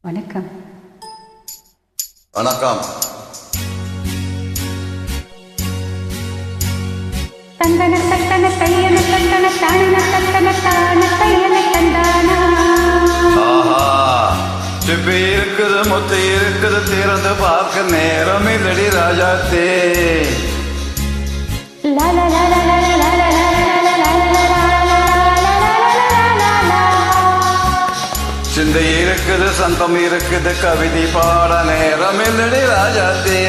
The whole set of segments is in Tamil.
வணக்கம். வணக்கம். தந்தன தந்தன தையன தந்தன தானன தந்தன தான தையன தந்தானா. சிப்பி இருக்குது, முத்து இருக்குது, திறந்து பார்க்க நேரம் இல்லடி ராஜாத்தே. சிந்தை இருக்குது, சந்தம் இருக்குது, கவிதை பாட நேரம் இல்லடி ராஜாத்தே.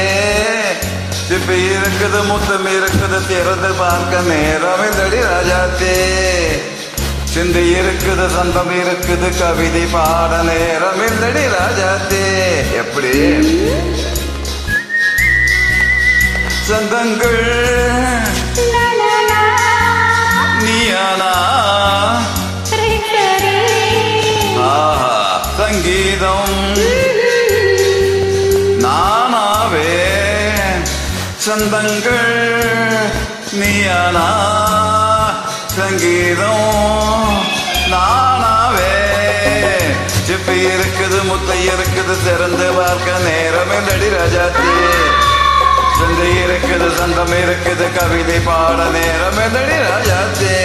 சிப்பி இருக்குது, முத்தம் இருக்குது, திறந்து பார்க்க நேரம் இல்லடி ராஜாத்தே. சிந்தை இருக்குது, சந்தம் இருக்குது, கவிதை பாட நேரம் இல்லடி ராஜாத்தே. எப்படி சந்தங்கள் நீயானா, சங்கீதம் நானாவே. சந்தங்கள் நீயானா, சங்கீதம் நானாவே. சிப்பி இருக்குது, முத்தை இருக்குது, திறந்து பார்க்க நேரம் இல்லடி ராஜாத்தே. சிந்தை இருக்குது, சந்தம் இருக்குது, கவிதை பாட நேரம் இல்லடி ராஜாத்தே.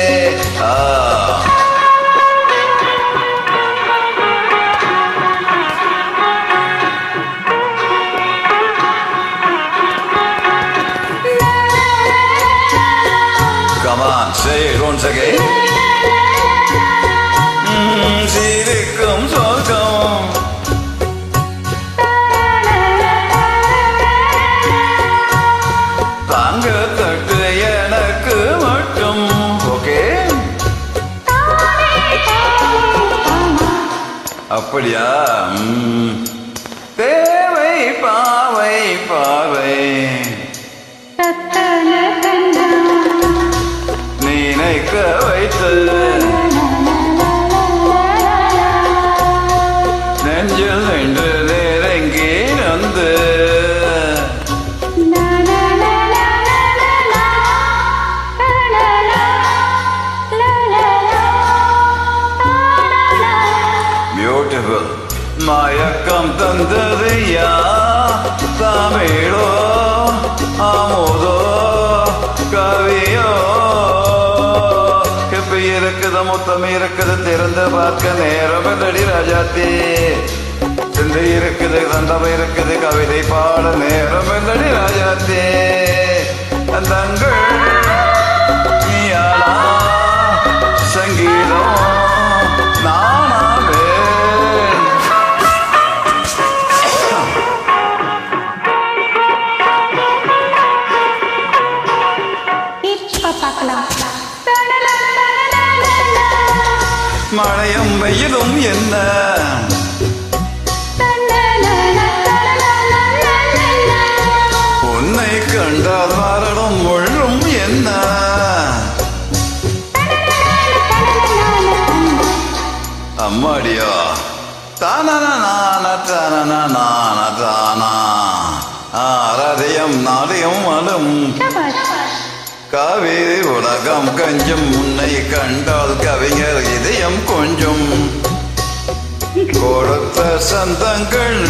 Come on, say it once again. சிரிக்கும் சொர்க்கம் தாங்க தட்டு எனக்கு மட்டும். ஓகே, அப்படியா? தேவை பாவை பாவை நினைக்க வைத்து நெஞ்சில் நின்று நெருங்கி வந்து பியூட்டிஃபுல் மயக்கம் தந்ததையா தமிழோ அமுதோ கவியோ. கெப்பி இருக்குது, முத்தம் இருக்குது, திறந்து பார்க்க நேரம் இல்லடி ராஜாத்தே. சிந்தை இருக்குது, சந்தம் இருக்குது, கவிதை பாட நேரம் இல்லடி ராஜாத்தே. அந்தங்கள் நீயானா, சங்கீதம் நானாவே. மழையும் வெயிலும் என்ன, உன்னை கண்டால் மரணம் முள்ளும் என்ன. அம்மாடியா தானா ரதயம் நாளையும் அலும் காவேரி உலகம் கஞ்சும். உன்னை கண்டால் கவிஞர் இதயம் கொஞ்சம். கொடுத்த சந்தங்கள்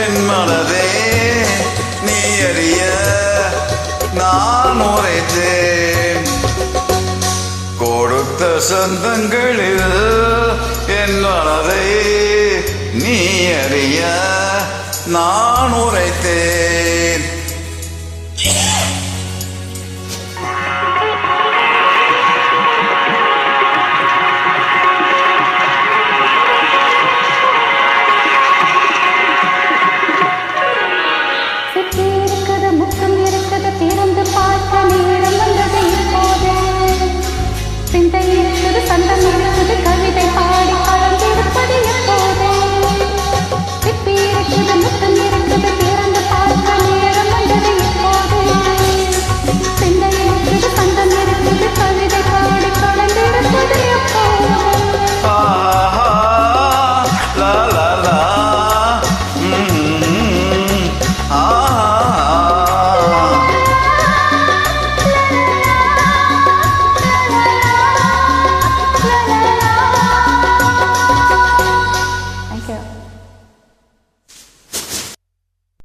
என் மனதே நீ அறிய நான் உரைத்தேன். கொடுத்த சந்தங்களில் என் மனதை நீ அறிய நான் உரைத்தேன்.